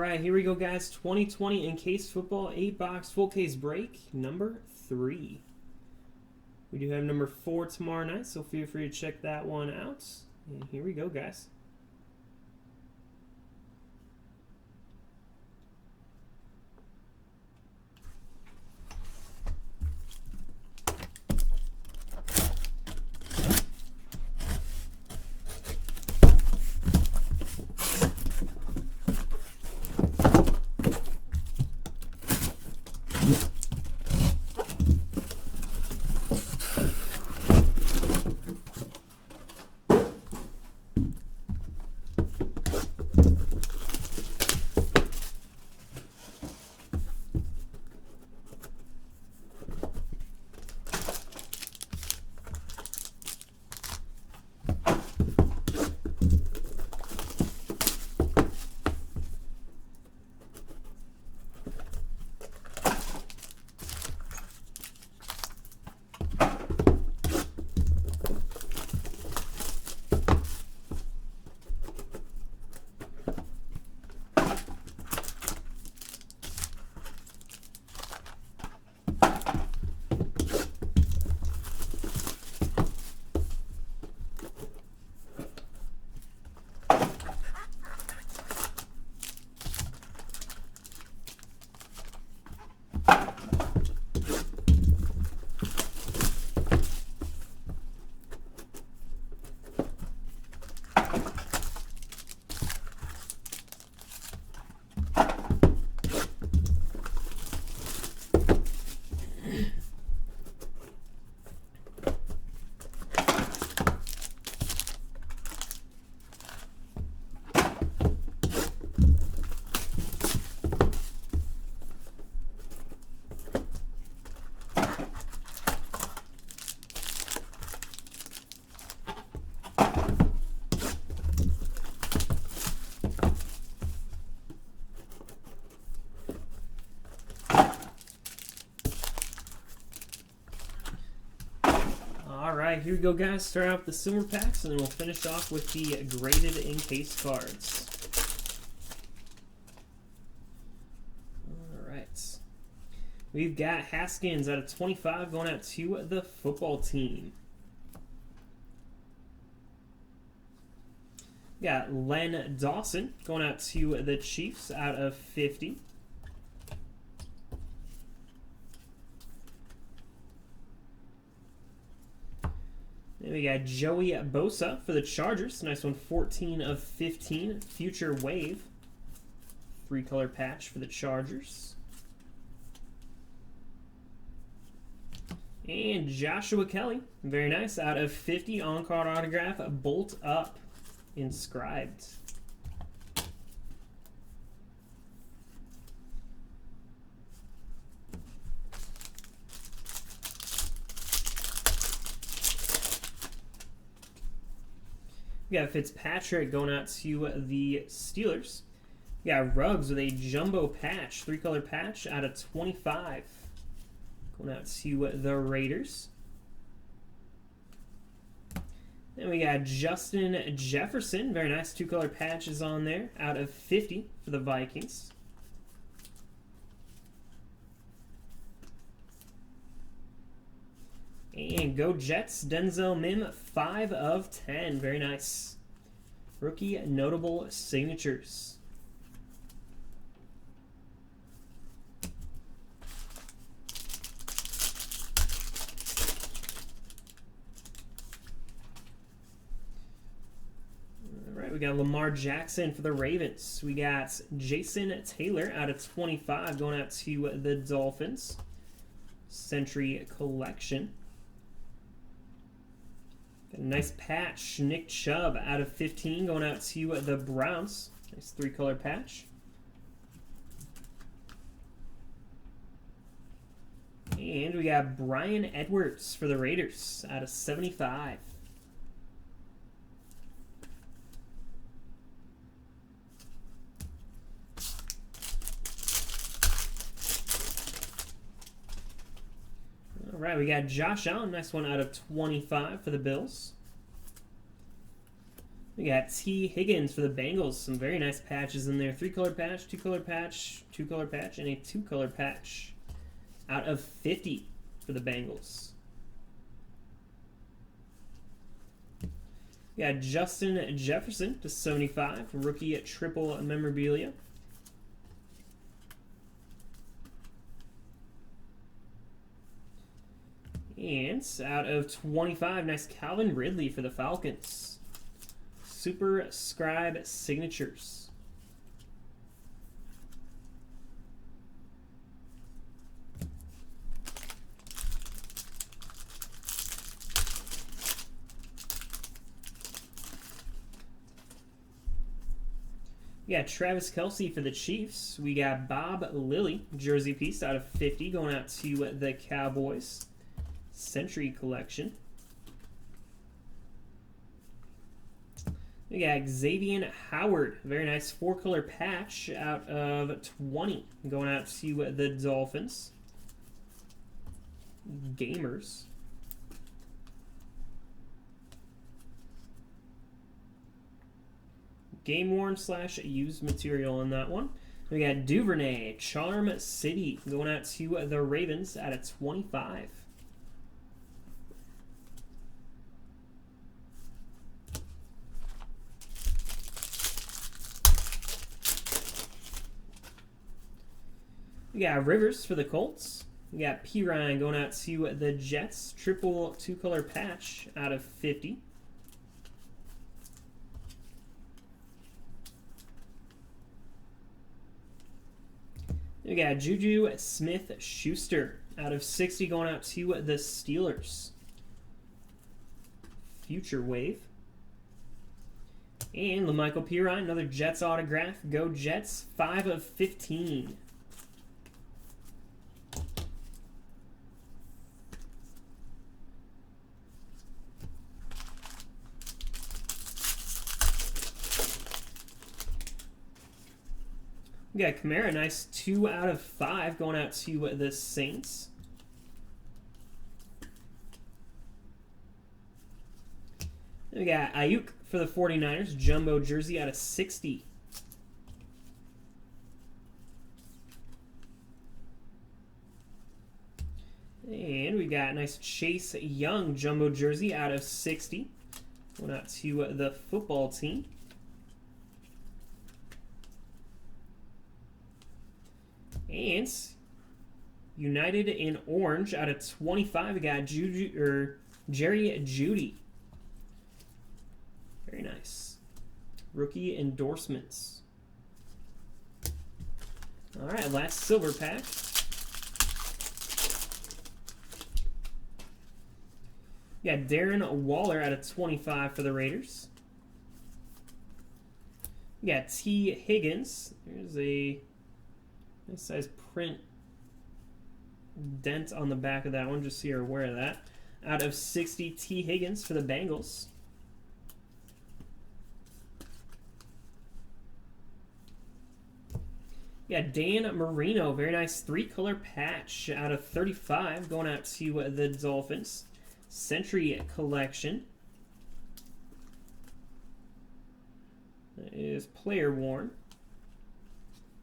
right, here we go, guys. 2020 Encased Football 8-box full case break number 3. We do have number 4 tomorrow night, so feel free to check that one out. And here we go, guys. Alright, here we go, guys. Start out with the silver packs, and then we'll finish off with the graded encased cards. Alright. We've got Haskins out of 25 going out to the football team. Got Len Dawson going out to the Chiefs out of 50. Then we got Joey Bosa for the Chargers. Nice one, 14 of 15. Future Wave. 3-color patch for the Chargers. And Joshua Kelly. Very nice. Out of 50, on-card autograph. Bolt Up. Inscribed. We got Fitzpatrick going out to the Steelers. We got Ruggs with a jumbo patch, 3-color patch out of 25. Going out to the Raiders. Then we got Justin Jefferson. Very nice 2-color patches on there out of 50 for the Vikings. And go Jets, Denzel Mim, 5 of 10. Very nice. Rookie notable signatures. All right, we got Lamar Jackson for the Ravens. We got Jason Taylor out of 25 going out to the Dolphins. Century Collection. Got a nice patch. Nick Chubb out of 15 going out to the Browns. Nice 3-color patch. And we got Brian Edwards for the Raiders out of 75. All right, we got Josh Allen, nice one out of 25 for the Bills. We We got T. Higgins for the Bengals. Some very nice patches in there. 3-color patch, 2-color patch, 2-color patch, and a 2-color patch. Out of 50 for the Bengals. We got Justin Jefferson to 75. Rookie triple memorabilia. And out of 25, nice Calvin Ridley for the Falcons. Super Scribe Signatures. We got Travis Kelce for the Chiefs. We got Bob Lilly, jersey piece out of 50, going out to the Cowboys. Century Collection. We got Xavier Howard, very nice 4-color patch out of 20, going out to the Dolphins. Gamers. Game worn / used material on that one. We got Duvernay, Charm City, going out to the Ravens out of 25. We got Rivers for the Colts. We got P. Ryan going out to the Jets. Triple 2-color patch out of 50. We got Juju Smith-Schuster out of 60 going out to the Steelers. Future Wave. And LaMichael Pirine, another Jets autograph. Go Jets, 5 of 15. We got Kamara, nice 2 out of 5 going out to the Saints. We got Ayuk for the 49ers, jumbo jersey out of 60. And we got nice Chase Young jumbo jersey out of 60. Going out to the football team. And United in orange out of 25. We got Jerry Jeudy. Very nice. Rookie endorsements. All right, last silver pack. We got Darren Waller out of 25 for the Raiders. We got T. Higgins. There's a nice size print dent on the back of that one, just so you're aware of that. Out of 60, T. Higgins for the Bengals. Yeah, Dan Marino, very nice 3-color patch out of 35, going out to the Dolphins. Century Collection. That is player worn.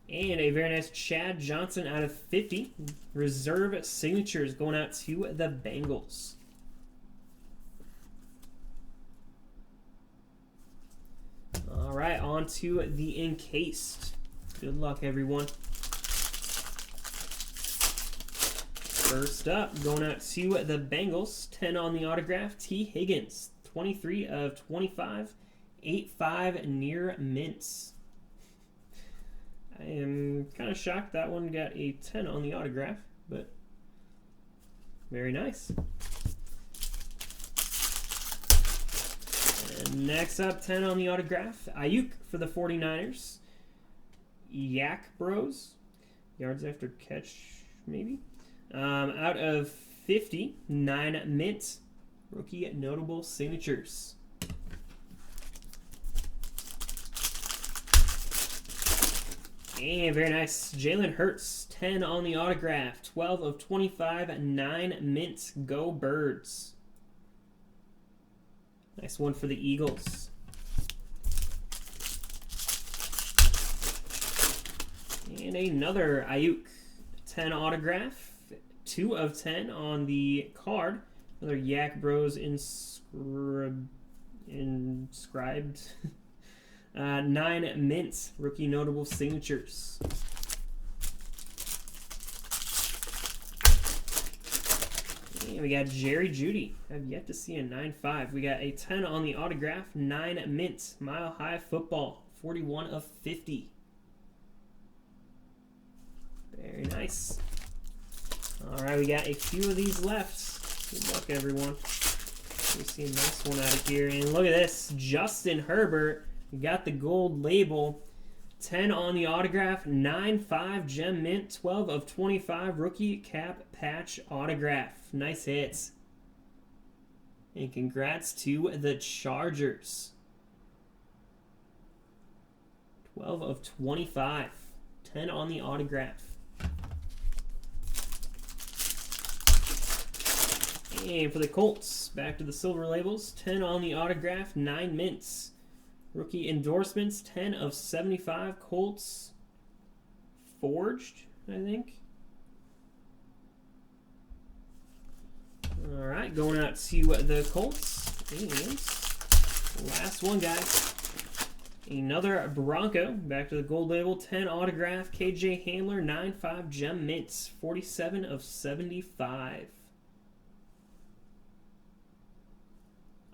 And a very nice Chad Johnson out of 50. Reserve signatures going out to the Bengals. All right, on to the Encased. Good luck, everyone. First up, going out to the Bengals. 10 on the autograph. T. Higgins, 23 of 25. 8-5 near mints. I am kind of shocked that one got a 10 on the autograph, but very nice. And next up, 10 on the autograph. Ayuk for the 49ers. Yak Bros. Yards after catch, maybe. Out of 50, 9 mint. Rookie notable signatures. And very nice. Jalen Hurts, 10 on the autograph. 12 of 25, 9 mint. Go Birds. Nice one for the Eagles. And another Ayuk 10 autograph, 2 of 10 on the card. Another Yak Bros inscribed. 9 mints, rookie notable signatures. And we got Jerry Jeudy. I've yet to see a 9.5. We got a 10 on the autograph, 9 mints, Mile High Football, 41 of 50. Very nice. All right, we got a few of these left. Good luck, everyone. We see a nice one out of here. And look at this, Justin Herbert. We got the gold label. 10 on the autograph, 9.5 gem mint, 12 of 25 rookie cap patch autograph. Nice hits. And congrats to the Chargers. 12 of 25. 10 on the autograph. And for the Colts, back to the silver labels. 10 on the autograph, 9 mints. Rookie endorsements, 10 of 75 Colts forged, I think. All right, going out to the Colts. And last one, guys. Another Bronco, back to the gold label, 10 autograph, KJ Hamler, 9.5 gem mints, 47 of 75.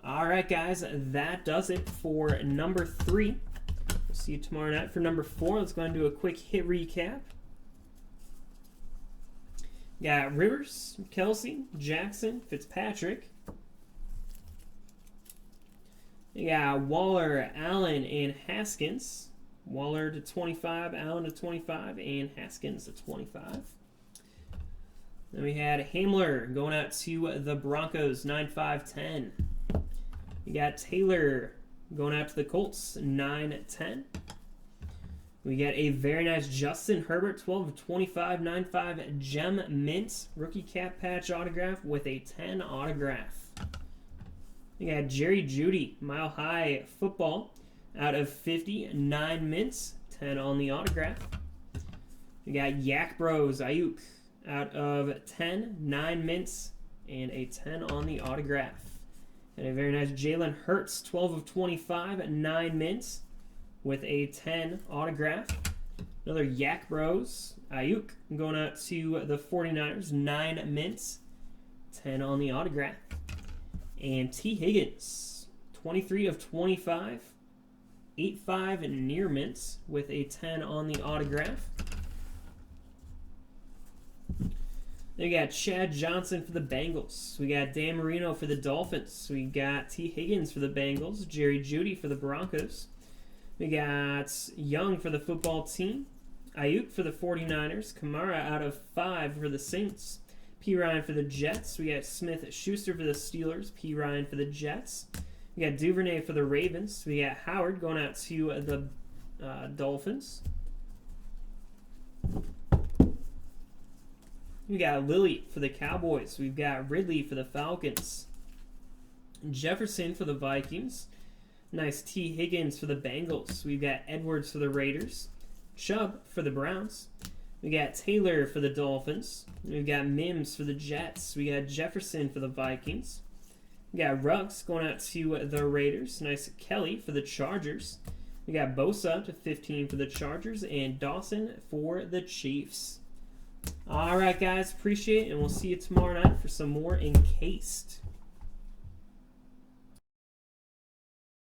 All right, guys, that does it for number 3. We'll see you tomorrow night for number 4. Let's go ahead and do a quick hit recap. Got Rivers, Kelsey, Jackson, Fitzpatrick. You got Waller, Allen, and Haskins. Waller to 25, Allen to 25, and Haskins to 25. Then we had Hamler going out to the Broncos, 9.5/10. We got Taylor going out to the Colts, 9/10. We got a very nice Justin Herbert, 12 of 25, 9.5 gem mint, rookie cap patch autograph with a 10 autograph. We got Jerry Jeudy, Mile High Football, out of 50, 9 mints, 10 on the autograph. We got Yak Bros Ayuk, out of 10, 9 mints, and a 10 on the autograph. And a very nice Jalen Hurts, 12 of 25, 9 mints, with a 10 autograph. Another Yak Bros Ayuk going out to the 49ers, 9 mints, 10 on the autograph. And T. Higgins, 23 of 25, 8.5 near mints, with a 10 on the autograph. Then we got Chad Johnson for the Bengals. We got Dan Marino for the Dolphins. We got T. Higgins for the Bengals. Jerry Jeudy for the Broncos. We got Young for the football team. Ayuk for the 49ers. Kamara out of 5 for the Saints. P. Ryan for the Jets. We got Smith-Schuster for the Steelers. P. Ryan for the Jets. We got Duvernay for the Ravens. We got Howard going out to the Dolphins. We got Lilly for the Cowboys. We've got Ridley for the Falcons. Jefferson for the Vikings. Nice T. Higgins for the Bengals. We've got Edwards for the Raiders. Chubb for the Browns. We got Taylor for the Dolphins. We've got Mims for the Jets. We got Jefferson for the Vikings. We got Ruggs going out to the Raiders. Nice Kelly for the Chargers. We got Bosa to 15 for the Chargers. And Dawson for the Chiefs. All right, guys. Appreciate it. And we'll see you tomorrow night for some more Encased.